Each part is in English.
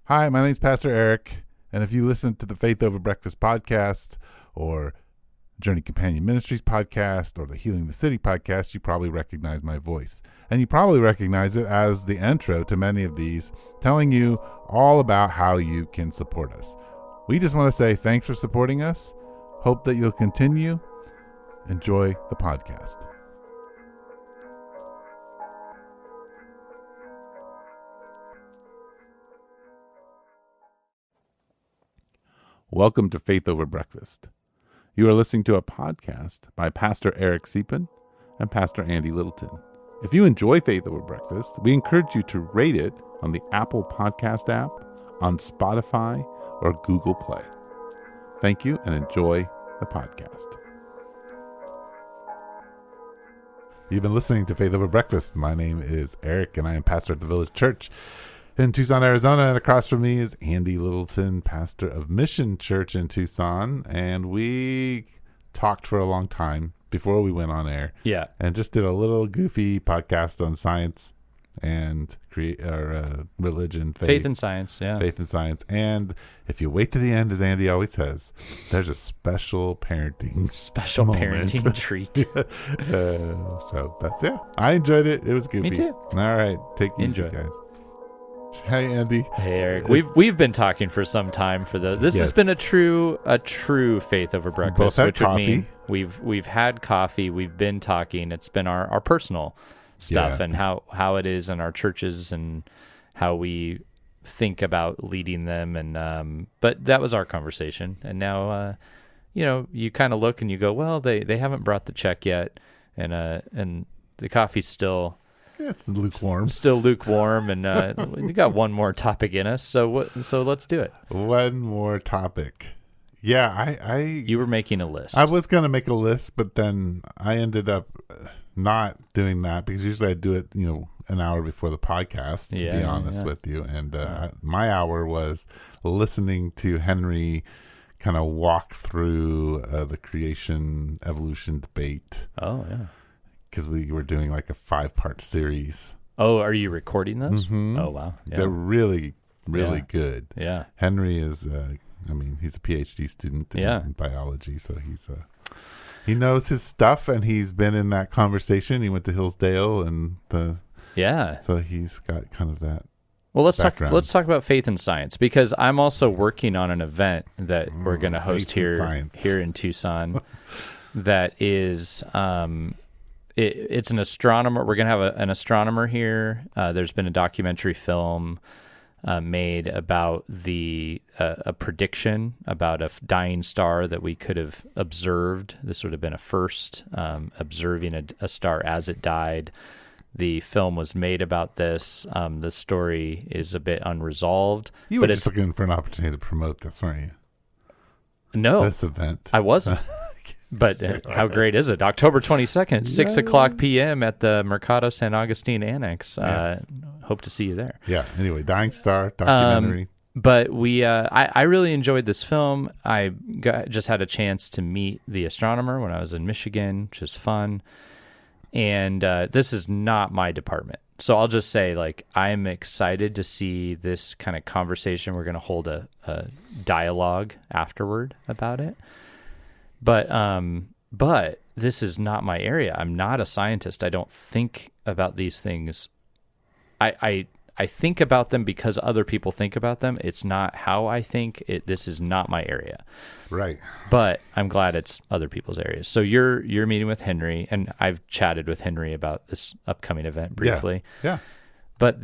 Hi, my name's Pastor Eric, and if you listen to the Faith Over Breakfast podcast or Journey Companion Ministries podcast or the Healing the City podcast, you probably recognize my voice. And you probably recognize it as the intro to many of these, telling you all about how you can support us. We just want to say thanks for supporting us. Hope that you'll continue. Enjoy the podcast. Welcome to Faith Over Breakfast. You are listening to a podcast by Pastor Eric Siepen and Pastor Andy Littleton. If you enjoy Faith Over Breakfast, we encourage you to rate it on the Apple Podcast app, on Spotify, or Google Play. Thank you and enjoy the podcast. You've been listening to Faith Over Breakfast. My name is Eric and I am pastor at the Village Church in Tucson, Arizona, and across from me is Andy Littleton, pastor of Mission Church in Tucson, and we talked for a long time before we went on air. Yeah. And just did a little goofy podcast on science and religion, faith and science, yeah. Faith and science. And if you wait to the end, as Andy always says, there's a special parenting treat. So that's it. I enjoyed it. It was goofy. Me too. All right. Take it easy, guys. Hey Andy. Hey Eric. We've been talking for some time for this has been a true Faith Over Breakfast. Both had which coffee. Would mean we've had coffee, we've been talking. It's been our personal stuff and how it is in our churches and how we think about leading them, and but that was our conversation. And now you kind of look and you go, well, they haven't brought the check yet, and the coffee's still it's lukewarm. Still lukewarm, and we got one more topic in us. So let's do it. One more topic. Yeah, you were making a list. I was going to make a list, but then I ended up not doing that because usually I do it, an hour before the podcast, to be honest with you. And my hour was listening to Henry kind of walk through the creation evolution debate. Oh, yeah. Because we were doing like a 5-part series. Oh, are you recording those? Mm-hmm. Oh, wow. Yeah. They're really, really good. Yeah. Henry is, he's a PhD student in biology, so he knows his stuff, and he's been in that conversation. He went to Hillsdale, and so he's got kind of that. Well, let's background. talk about faith and science, because I'm also working on an event that we're going to host here in Tucson. That is. It's an astronomer. We're going to have an astronomer here. There's been a documentary film made about a prediction about a dying star that we could have observed. This would have been a first, observing a star as it died. The film was made about this. The story is a bit unresolved. You were just looking for an opportunity to promote this, weren't you? No. This event. I wasn't. But how great is it? October 22nd, 6 o'clock p.m. at the Mercado San Agustin Annex. Hope to see you there. Yeah. Anyway, Dying Star documentary. But I really enjoyed this film. I just had a chance to meet the astronomer when I was in Michigan, which is fun. And this is not my department. So I'll just say, I'm excited to see this kind of conversation. We're going to hold a dialogue afterward about it. But this is not my area. I'm not a scientist. I don't think about these things. I think about them because other people think about them. It's not how I think. This is not my area. Right. But I'm glad it's other people's areas. So you're meeting with Henry, and I've chatted with Henry about this upcoming event briefly. Yeah. But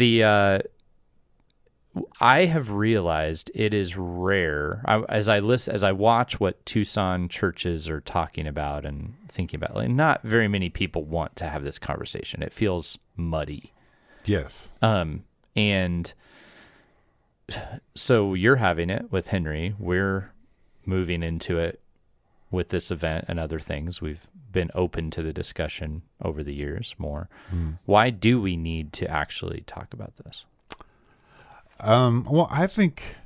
I have realized it is rare as I watch what Tucson churches are talking about and thinking about. Not very many people want to have this conversation. It feels muddy. Yes. And so you're having it with Henry. We're moving into it with this event and other things. We've been open to the discussion over the years more. Why do we need to actually talk about this? Well, I think,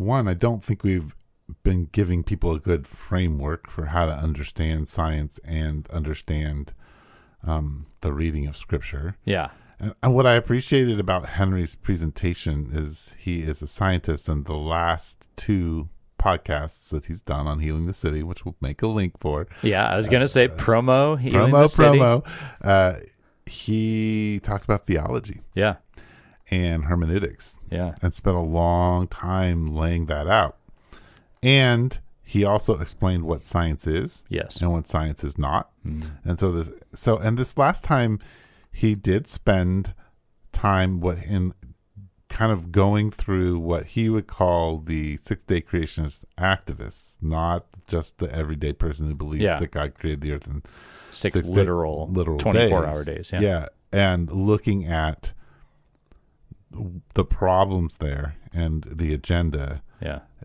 I don't think we've been giving people a good framework for how to understand science and understand the reading of Scripture. Yeah. And what I appreciated about Henry's presentation is he is a scientist, and the last 2 podcasts that he's done on Healing the City, which we'll make a link for. Yeah, I was going to say Healing the City. He talked about theology. Yeah. And hermeneutics. Yeah. And spent a long time laying that out. And he also explained what science is. Yes. And what science is not. And so this last time he did spend time in kind of going through what he would call the 6-day creationist activists, not just the everyday person who believes that God created the earth in six literal 24-hour days. Yeah. And looking at the problems there and the agenda,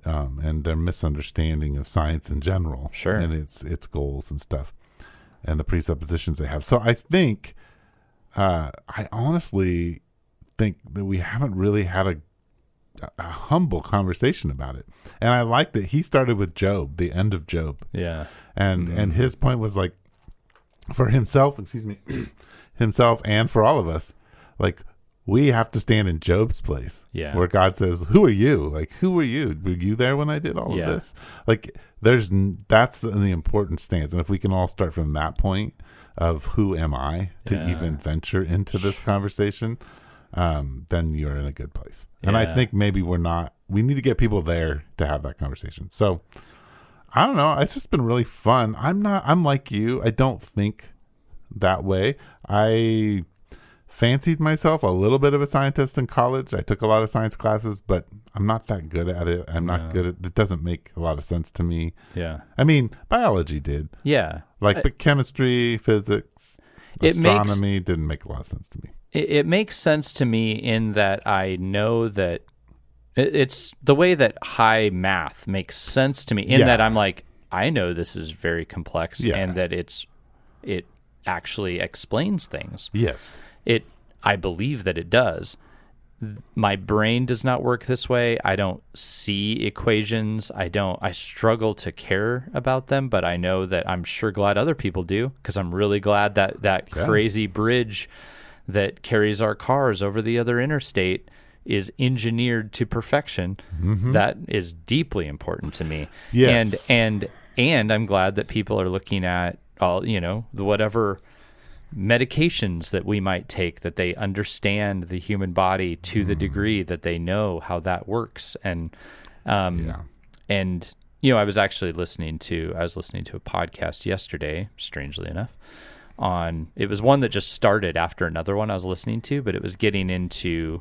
and their misunderstanding of science in general, and its goals and stuff, and the presuppositions they have. So I think, I honestly think that we haven't really had a humble conversation about it. And I like that he started with Job, the end of Job. Yeah, and his point was like, for himself, himself, and for all of us, like, we have to stand in Job's place, where God says, "Who are you? Like, who were you? Were you there when I did all of this?" Like, that's the important stance. And if we can all start from that point of who am I to even venture into this conversation, then you're in a good place. And I think maybe we need to get people there to have that conversation. So I don't know. It's just been really fun. I'm like you. I don't think that way. I fancied myself a little bit of a scientist in college. I took a lot of science classes, but I'm not that good at it. I'm not good at it. It doesn't make a lot of sense to me. Yeah. I mean, biology did. Yeah. But chemistry, physics, astronomy didn't make a lot of sense to me. It makes sense to me in that I know that it's the way that high math makes sense to me in that I'm like, I know this is very complex and that it actually explains things. Yes. I believe that it does. My brain does not work this way. I don't see equations. I struggle to care about them, but I know that I'm sure glad other people do, because I'm really glad that crazy bridge that carries our cars over the other interstate is engineered to perfection. That is deeply important to me. Yes. And I'm glad that people are looking at all, the whatever medications that we might take, that they understand the human body to the degree that they know how that works. And I was actually listening to a podcast yesterday, strangely enough, it was one that just started after another one I was listening to, but it was getting into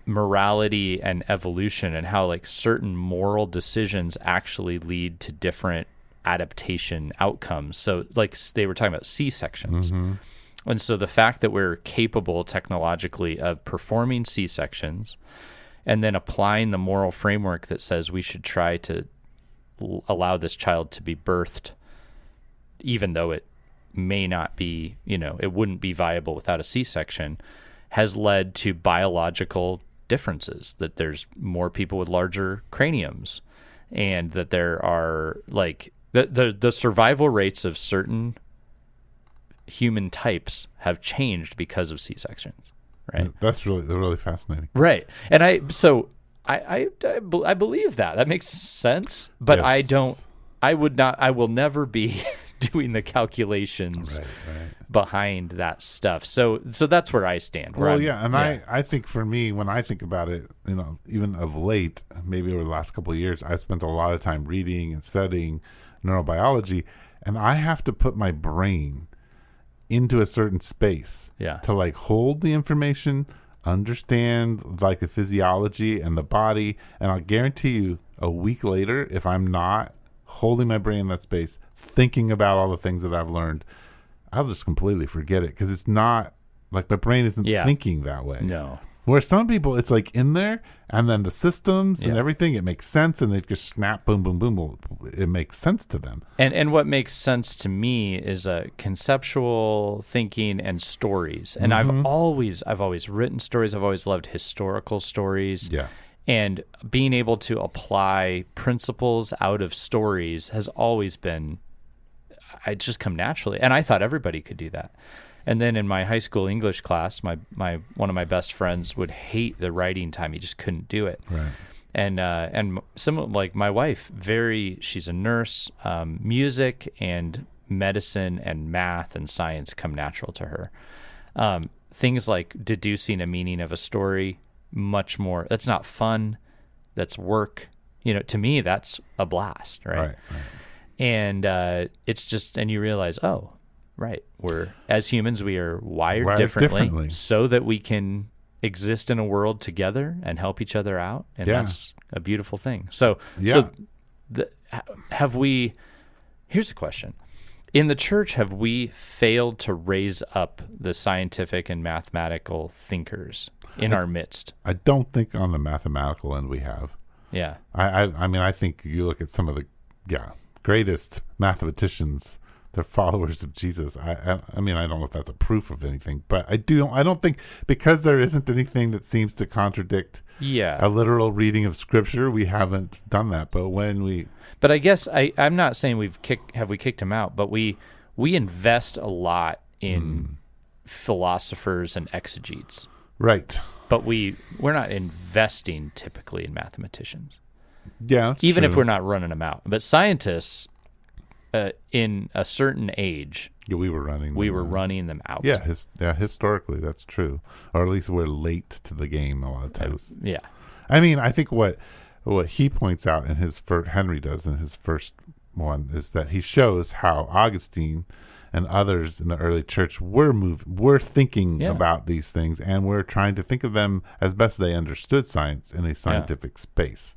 morality and evolution, and how like certain moral decisions actually lead to different adaptation outcomes. So like they were talking about C-sections. And so the fact that we're capable technologically of performing C-sections and then applying the moral framework that says we should try to allow this child to be birthed, even though it may not be, it wouldn't be viable without a C-section, has led to biological differences, that there's more people with larger craniums, and that there are like the survival rates of certain human types have changed because of C-sections, right? That's really fascinating. Right. And I believe that. That makes sense, but yes. I will never be doing the calculations behind that stuff. So that's where I stand. I think for me, when I think about it, even of late, maybe over the last couple of years, I spent a lot of time reading and studying neurobiology, and I have to put my brain into a certain space to like hold the information, understand like the physiology and the body, and I'll guarantee you a week later, if I'm not holding my brain in that space, thinking about all the things that I've learned, I'll just completely forget it, because it's not like my brain isn't thinking that way. No. Where some people, it's like in there, and then the systems and everything, it makes sense, and they just snap, boom, boom, boom. It makes sense to them. And what makes sense to me is conceptual thinking and stories. And I've always written stories. I've always loved historical stories. Yeah. And being able to apply principles out of stories has always been, it's just come naturally. And I thought everybody could do that. And then in my high school English class, my one of my best friends would hate the writing time. He just couldn't do it. Right. And some, like my wife, she's a nurse. Music and medicine and math and science come natural to her. Things like deducing a meaning of a story, much more. That's not fun. That's work. To me, that's a blast, right? And it's just, and you realize, oh, right, as humans, we are wired differently so that we can exist in a world together and help each other out, and that's a beautiful thing. So here's a question. In the church, have we failed to raise up the scientific and mathematical thinkers in our midst? I don't think on the mathematical end we have. Yeah. I mean, I think you look at some of the greatest mathematicians, they're followers of Jesus. I mean, I don't know if that's a proof of anything, but I don't think, because there isn't anything that seems to contradict a literal reading of Scripture, we haven't done that. But I guess I'm not saying we kicked him out, but we invest a lot in philosophers and exegetes. Right. But we're not investing typically in mathematicians. Yeah, that's even true. If we're not running them out. But scientists, in a certain age, we were running them out. Yeah, historically that's true, or at least we're late to the game a lot of times. Yeah, I mean, I think what he points out in his Henry does in his first one is that he shows how Augustine and others in the early church were thinking about these things, and were trying to think of them as best they understood science in a scientific space.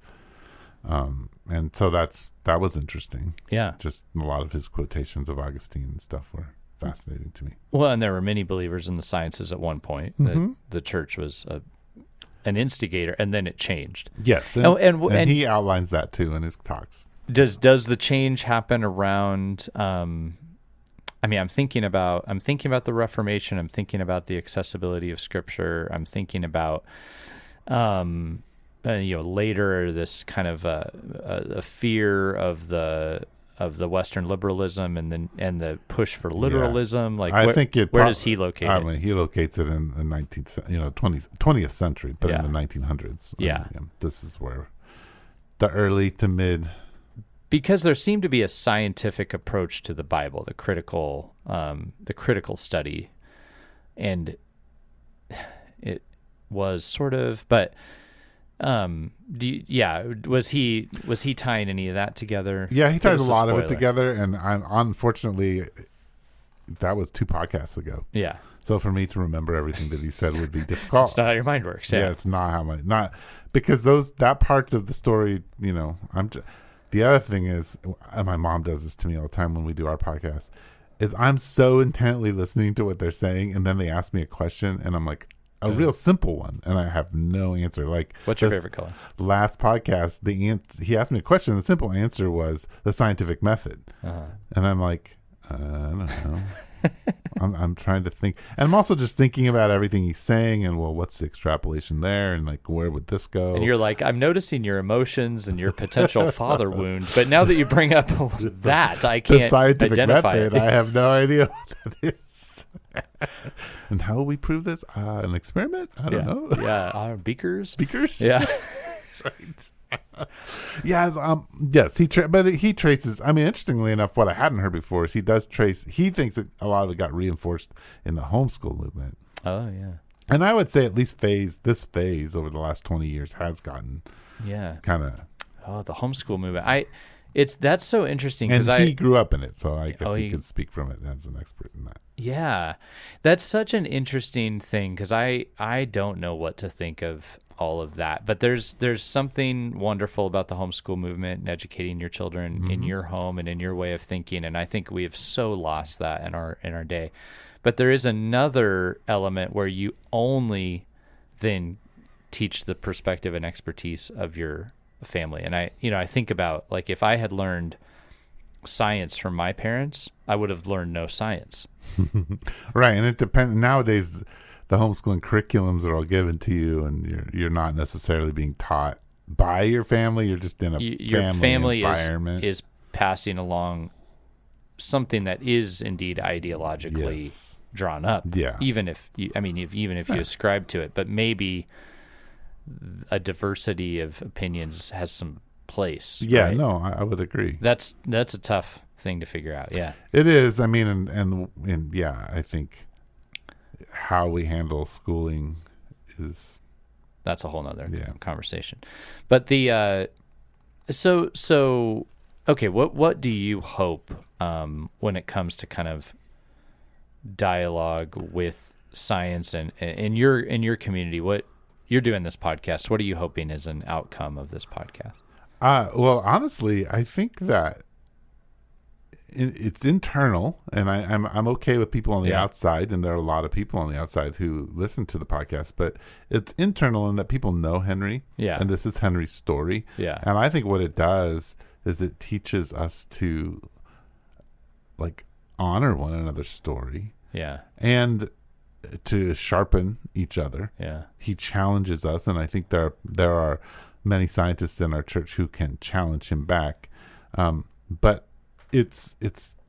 And so that was interesting. Yeah. Just a lot of his quotations of Augustine and stuff were fascinating to me. Well, and there were many believers in the sciences at one point. The church was an instigator, and then it changed. Yes. And he outlines that too in his talks. Does the change happen around, I mean, I'm thinking about the Reformation. I'm thinking about the accessibility of Scripture. I'm thinking about, later this kind of a fear of the Western liberalism and the push for literalism. Like, where does he locate it? I mean, he locates it in the 20th century, but in the 1900s. Yeah. This is where the early to mid. Because there seemed to be a scientific approach to the Bible, the critical study, and it was sort of, but was he tying any of that together? Yeah, he ties a lot of it together, and unfortunately, that was 2 podcasts ago. Yeah. So for me to remember everything that he said would be difficult. It's not how your mind works. Yeah, it's not how because that parts of the story, the other thing is, and my mom does this to me all the time when we do our podcast, is I'm so intently listening to what they're saying, and then they ask me a question, and I'm like, a real simple one, and I have no answer. Like, what's your favorite color? Last podcast, he asked me a question. The simple answer was the scientific method, and I'm like, I don't know. I'm trying to think, and I'm also just thinking about everything he's saying, and what's the extrapolation there, and like, where would this go? And you're like, I'm noticing your emotions and your potential father wound, but now that you bring up that, I can't the scientific identify method. I have no idea what that is. And how will we prove this? An experiment? I don't know. Yeah, beakers. Yeah. Right. Yes. But he traces. I mean, interestingly enough, what I hadn't heard before is he does trace. He thinks that a lot of it got reinforced in the homeschool movement. Oh yeah. And I would say at least this phase over the last 20 years has gotten kind of the homeschool movement. That's so interesting because he grew up in it, so I guess he could speak from it as an expert in that. Yeah, that's such an interesting thing because I don't know what to think of all of that, but there's something wonderful about the homeschool movement and educating your children in your home and in your way of thinking, and I think we have so lost that in our day. But there is another element where you only then teach the perspective and expertise of your family. And I think about, like, if I had learned science from my parents, I would have learned no science. Right. And it depends. Nowadays, the homeschooling curriculums are all given to you, and you're not necessarily being taught by your family. You're just in a family environment. Is passing along something that is indeed ideologically drawn up. Yeah. Even if you ascribe to it, but maybe a diversity of opinions has some place. Yeah, right? no, I would agree. That's a tough thing to figure out. Yeah, it is. I mean, and yeah, I think how we handle schooling that's a whole nother conversation. But the so okay, what do you hope when it comes to kind of dialogue with science and in your community? What you're doing this podcast, what are you hoping is an outcome of this podcast? Well, honestly, I think that it's internal, and I'm okay with people on the outside, and there are a lot of people on the outside who listen to the podcast, but it's internal in that people know Henry, and this is Henry's story, and I think what it does is it teaches us to like honor one another's story, and to sharpen each other. He challenges us, and I think there are many scientists in our church who can challenge him back, but it's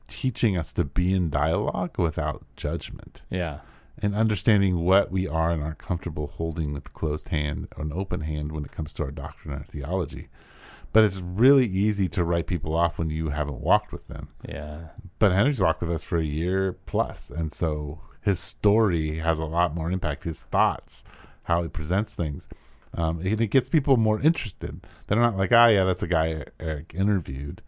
teaching us to be in dialogue without judgment, and understanding what we are and aren't comfortable holding with closed hand or an open hand when it comes to our doctrine and our theology. But it's really easy to write people off when you haven't walked with them. But Henry's walked with us for a year plus, and so his story has a lot more impact. His thoughts, how he presents things, and it gets people more interested. They're not like, that's a guy Eric interviewed.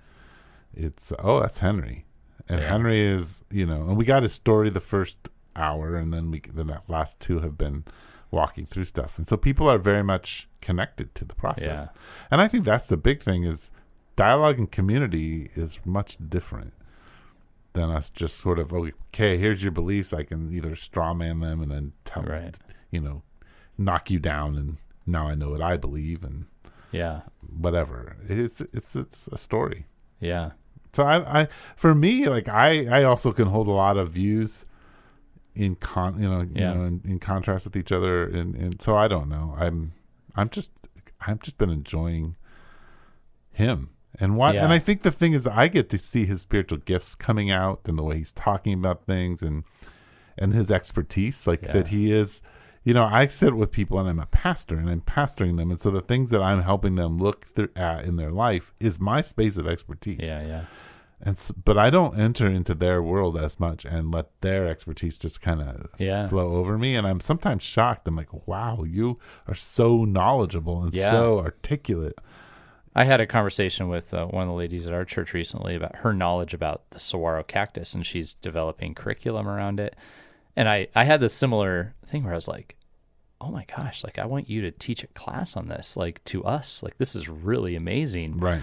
It's, that's Henry. And Henry is, and we got his story the first hour, and then the last two have been walking through stuff. And so people are very much connected to the process. And I think that's the big thing, is dialogue and community is much different than us just sort of, okay, here's your beliefs. I can either straw man them and then knock you down, and now I know what I believe, and whatever. It's a story. So I for me, like I also can hold a lot of views in in contrast with each other, and so I don't know. I've just been enjoying him. And and I think the thing is, I get to see his spiritual gifts coming out, and the way he's talking about things, and his expertise, that he is, I sit with people, and I'm a pastor, and I'm pastoring them, and so the things that I'm helping them look at in their life is my space of expertise. And so, but I don't enter into their world as much and let their expertise just kind of flow over me. And I'm sometimes shocked. I'm like, wow, you are so knowledgeable and so articulate. I had a conversation with one of the ladies at our church recently about her knowledge about the saguaro cactus, and she's developing curriculum around it. And I had this similar thing where I was like, oh my gosh, like I want you to teach a class on this, like to us, like this is really amazing. Right.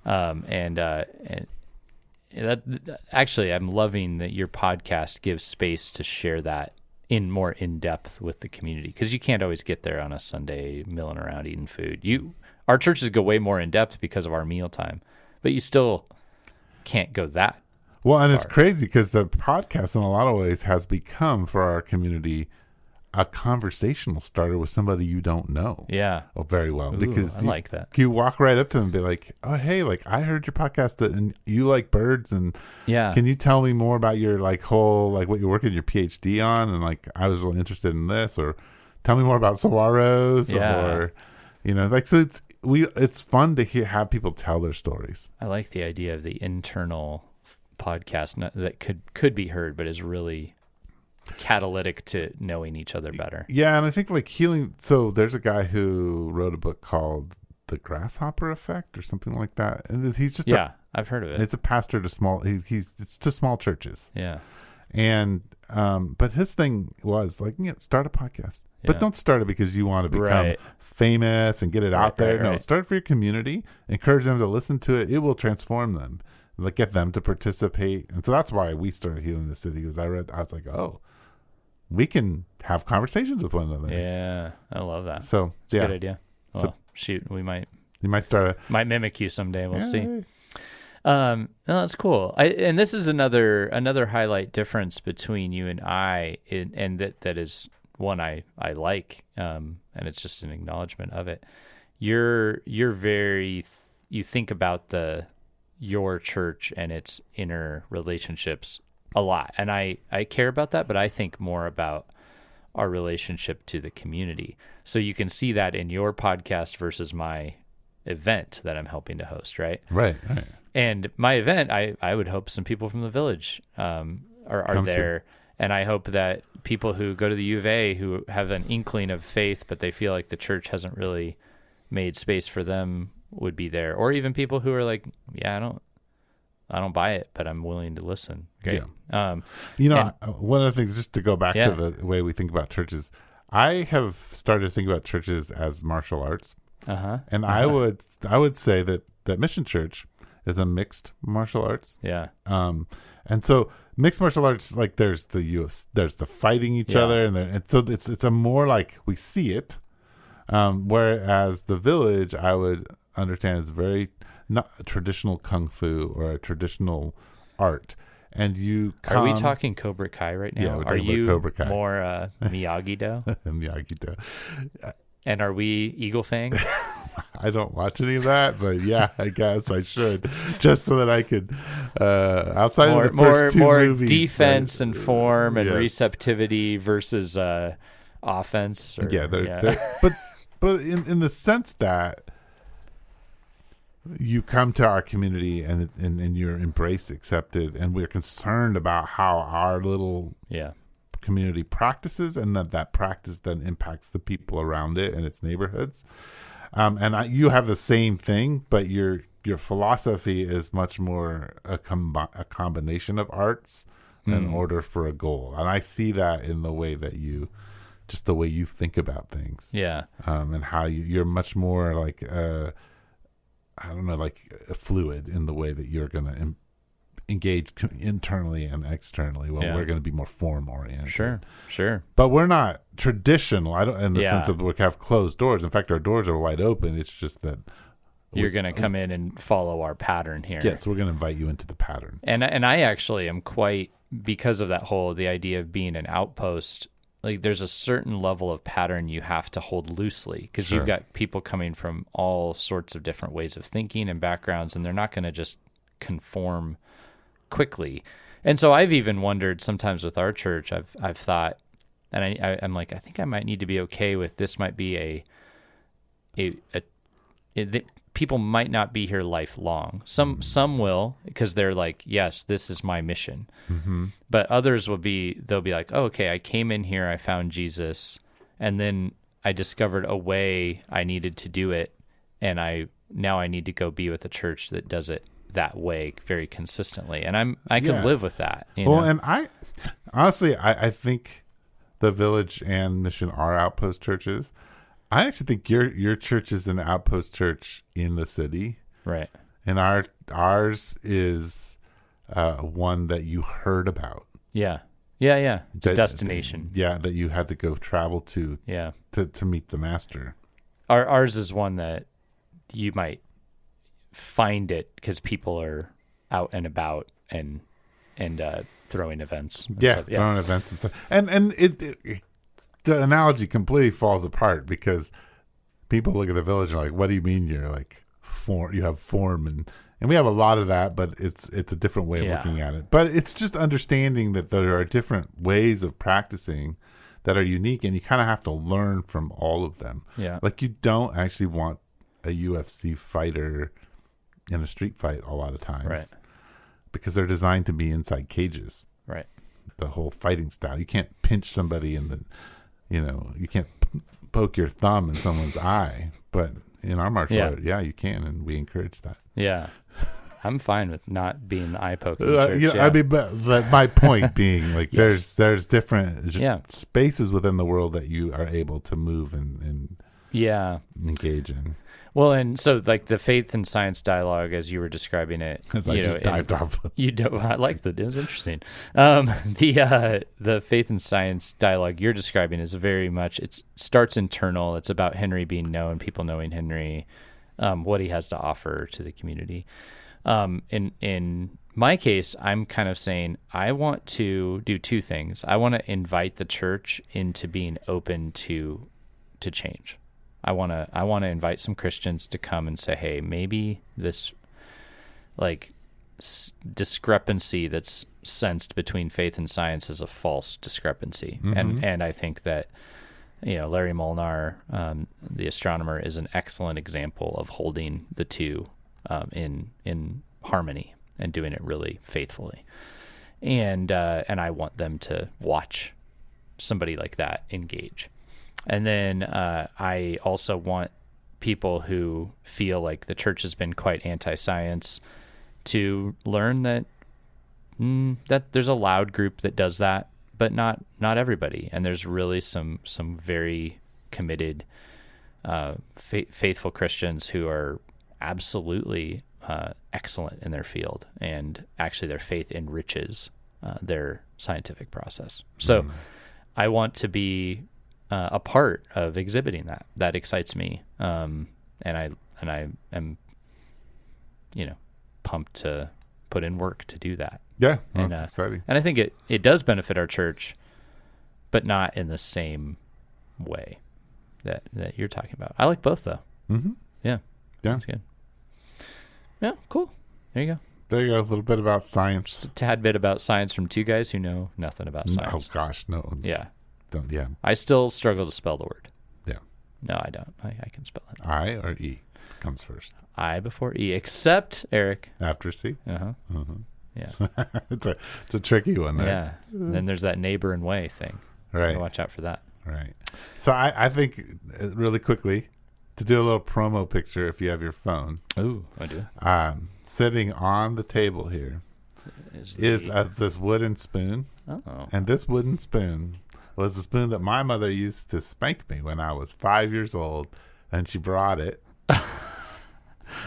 And that actually, I'm loving that your podcast gives space to share that more in depth with the community, because you can't always get there on a Sunday milling around eating food. Our churches go way more in depth because of our mealtime, but you still can't go that well. And far. It's crazy because the podcast in a lot of ways has become for our community a conversational starter with somebody you don't know. Very well. Ooh, because I like that. You walk right up to them and be like, oh, hey, like I heard your podcast and you like birds, and can you tell me more about your whole, what you're working your PhD on? And I was really interested in this, or tell me more about saguaros, or, so it's fun to have people tell their stories. I like the idea of the internal podcast that could be heard, but is really catalytic to knowing each other better. And I think healing. So there's a guy who wrote a book called The Grasshopper Effect or something like that, and he's just I've heard of it. It's a pastor to small. It's to small churches. And but his thing was start a podcast, but don't start it because you want to become famous and get it out there. No, start it for your community. Encourage them to listen to it. It will transform them. Get them to participate. And so that's why we started Healing the City. I was like, oh, we can have conversations with one another. I love that. So it's a good idea. Well, shoot, you might start might mimic you someday. We'll see. No, that's cool. And this is another highlight difference between you and I, and that is one I like, and it's just an acknowledgement of it. You're very you think about your church and its inner relationships a lot. And I care about that, but I think more about our relationship to the community. So you can see that in your podcast versus my event that I'm helping to host, right? Right. And my event, I would hope some people from the village are there. And I hope that people who go to the U of A who have an inkling of faith, but they feel like the church hasn't really made space for them would be there. Or even people who are like, yeah, I don't buy it, but I'm willing to listen. Great. Yeah. One of the things, just to go back to the way we think about churches, I have started to think about churches as martial arts. And I would say that Mission Church is a mixed martial arts. Yeah. And so mixed martial arts, like there's the fighting each other, and so it's a more like we see it. Whereas the village, I would understand, is very not a traditional kung fu or a traditional art. And are we talking Cobra Kai right now? Yeah, we're talking about Cobra Kai. More Miyagi-Do? Miyagi-Do. And are we Eagle Fang? I don't watch any of that, but yeah, I guess I should, just so that I could, outside of the first two movies, defense and form and receptivity versus offense. But in the sense that you come to our community and you're embraced, accepted, and we're concerned about how our little community practices, and that practice then impacts the people around it and its neighborhoods. You have the same thing, but your philosophy is much more a combination of arts in order for a goal. And I see that in the way that you think about things. Yeah. And how you're much more like, fluid in the way that you're going to engage internally and externally. Well, we're going to be more form oriented. Sure. But we're not traditional. In the sense of we have closed doors. In fact, our doors are wide open. It's just that you're going to come in and follow our pattern here. Yes, we're going to invite you into the pattern. And I actually am quite, because of that the idea of being an outpost. Like there's a certain level of pattern you have to hold loosely, because you've got people coming from all sorts of different ways of thinking and backgrounds, and they're not going to just conform quickly. And so I've even wondered sometimes with our church, I've thought, and I'm like, I think I might need to be okay with this. Might be people might not be here lifelong. Some will, because they're like, yes, this is my mission. Mm-hmm. But others they'll be like, oh, okay, I came in here, I found Jesus, and then I discovered a way I needed to do it, and now I need to go be with a church that does it that way very consistently. And I can live with that. And I honestly, I think the Village and Mission are outpost churches. I actually think your church is an outpost church in the city, right? And ours is one that you heard about. Yeah. It's a destination. That you had to go travel to. Yeah. To meet the master. Ours is one that you might find it because people are out and about and throwing events. Throwing events and stuff. And it the analogy completely falls apart, because people look at the Village and are like, what do you mean you're like form? You have form, and we have a lot of that, but it's a different way of looking at it. But it's just understanding that there are different ways of practicing that are unique, and you kind of have to learn from all of them. Yeah. Like you don't actually want a UFC fighter in a street fight a lot of times. Right. Because they're designed to be inside cages. Right. The whole fighting style. You can't pinch somebody in the, you can't poke your thumb in someone's eye. But in our martial art, you can, and we encourage that. Yeah. I'm fine with not being the eye poking. I mean, but my point being, like, there's different spaces within the world that you are able to move and engage in. Well, and so like the faith and science dialogue, as you were describing it, as I just dived off. I liked it. It was interesting. The faith and science dialogue you're describing is very much, it starts internal. It's about Henry being known, people knowing Henry, what he has to offer to the community. In my case, I'm kind of saying I want to do two things. I want to invite the church into being open to change. I want to invite some Christians to come and say, hey, maybe this, like, discrepancy that's sensed between faith and science is a false discrepancy. And I think that, Larry Molnar, the astronomer, is an excellent example of holding the two in harmony and doing it really faithfully. And I want them to watch somebody like that engage. And then I also want people who feel like the church has been quite anti-science to learn that there's a loud group that does that, but not everybody. And there's really some very committed, faithful Christians who are absolutely excellent in their field, and actually their faith enriches their scientific process. So I want to be a part of exhibiting that. That excites me, and I am, pumped to put in work to do that. Yeah, that's exciting. And I think it does benefit our church, but not in the same way that you're talking about. I like both, though. Mm-hmm. Yeah, that's good. Yeah, cool. There you go. There you go. A little bit about science. Just a tad bit about science from two guys who know nothing about science. Oh gosh, no. Yeah. Yeah. I still struggle to spell the word. Yeah. No, I don't. I can spell it. I or E comes first. I before E, except Eric. After C? Yeah. It's a tricky one there. Yeah. And then there's that neighbor and way thing. Right. Watch out for that. Right. So I think really quickly to do a little promo picture, if you have your phone. Ooh, I do. Sitting on the table here is this wooden spoon. Oh. And this wooden spoon was the spoon that my mother used to spank me when I was 5 years old, and she brought it.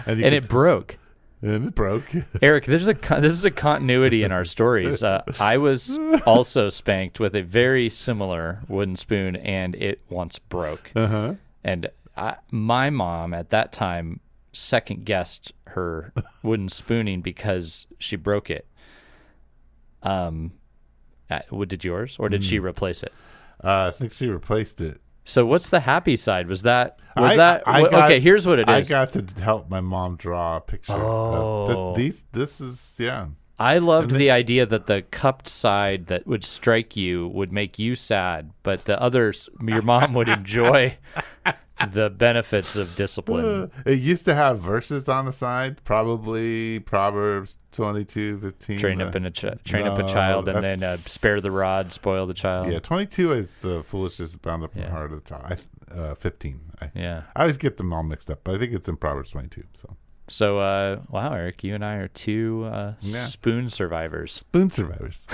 and it broke. And it broke. Eric, this is a continuity in our stories. I was also spanked with a very similar wooden spoon, and it once broke. Uh-huh. And my mom at that time second-guessed her wooden spooning because she broke it. Did yours, or did she replace it? I think she replaced it. So what's the happy side? Okay, here's what it is. I got to help my mom draw a picture. Oh. This is, yeah. I loved the idea that the cupped side that would strike you would make you sad, but the others, your mom would enjoy the benefits of discipline. It used to have verses on the side, probably Proverbs 22:15. Train up a child, and then spare the rod, spoil the child. Yeah, 22 is the foolishness bound up in the heart of the child. 15. I always get them all mixed up, but I think it's in Proverbs 22. So, wow, Eric, you and I are two spoon survivors. Spoon survivors.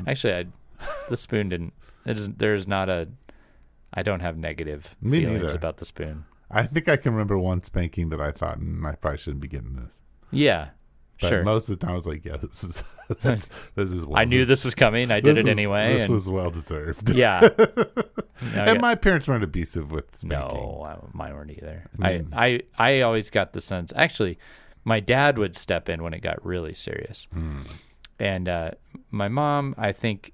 Actually, the spoon didn't. There's not a. I don't have negative Me feelings neither. about the spoon. I think I can remember one spanking that I thought, I probably shouldn't be getting this. Yeah, but sure. Most of the time, I was like, yeah, this is. I knew this was coming. I did it anyway. This was well deserved. Yeah. And my parents weren't abusive with spanking. No, mine weren't either. I always got the sense. Actually, my dad would step in when it got really serious. And my mom, I think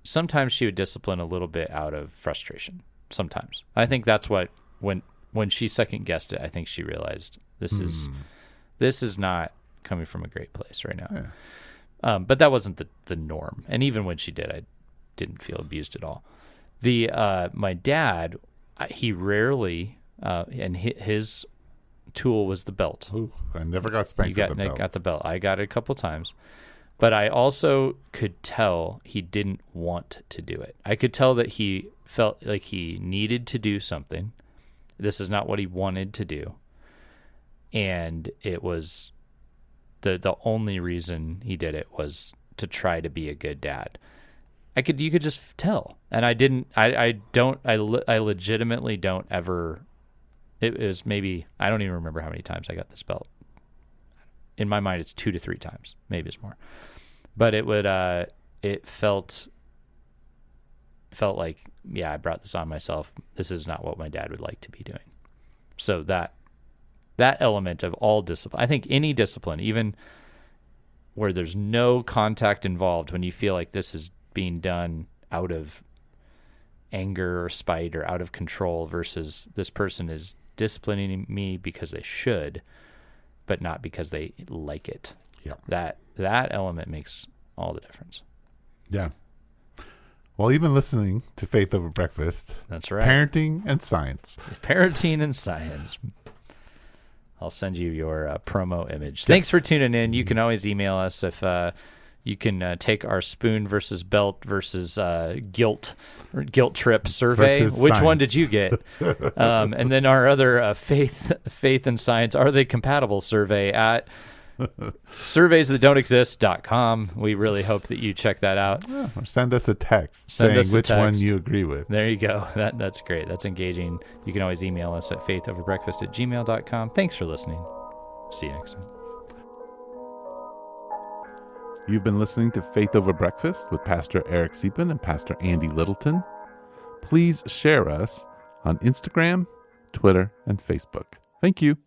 sometimes she would discipline a little bit out of frustration. Sometimes. I think that's what, when she second guessed it, I think she realized this is not coming from a great place right now. Yeah. But that wasn't the norm. And even when she did, I didn't feel abused at all. My dad, he rarely, and his tool was the belt. Ooh, I never got spanked with the belt. Got the belt. I got it a couple times. But I also could tell he didn't want to do it. I could tell that he felt like he needed to do something. This is not what he wanted to do. And it was the only reason he did it was to try to be a good dad. You could just tell. And I legitimately don't ever. It was maybe, I don't even remember how many times I got this belt. In my mind, it's 2 to 3 times. Maybe it's more. But it felt like, I brought this on myself. This is not what my dad would like to be doing. So that element of all discipline, I think any discipline, even where there's no contact involved, when you feel like this is being done out of anger or spite or out of control versus this person is disciplining me because they should, but not because they like it. Yeah. That element makes all the difference. Yeah. Well, you've been listening to Faith Over Breakfast. That's right. Parenting and Science. Parenting and Science. I'll send you your promo image. Yes. Thanks for tuning in. You can always email us if you can take our spoon versus belt versus guilt trip survey. Versus Which science. one did you get? And then our other faith and science, are they compatible survey at surveysthatdon'texist.com. We really hope that you check that out. Yeah, or send us a text saying which one you agree with. There you go. That's great. That's engaging. You can always email us at faithoverbreakfast@gmail.com. Thanks for listening. See you next time. You've been listening to Faith Over Breakfast with Pastor Eric Deepen and Pastor Andy Littleton. Please share us on Instagram, Twitter, and Facebook. Thank you.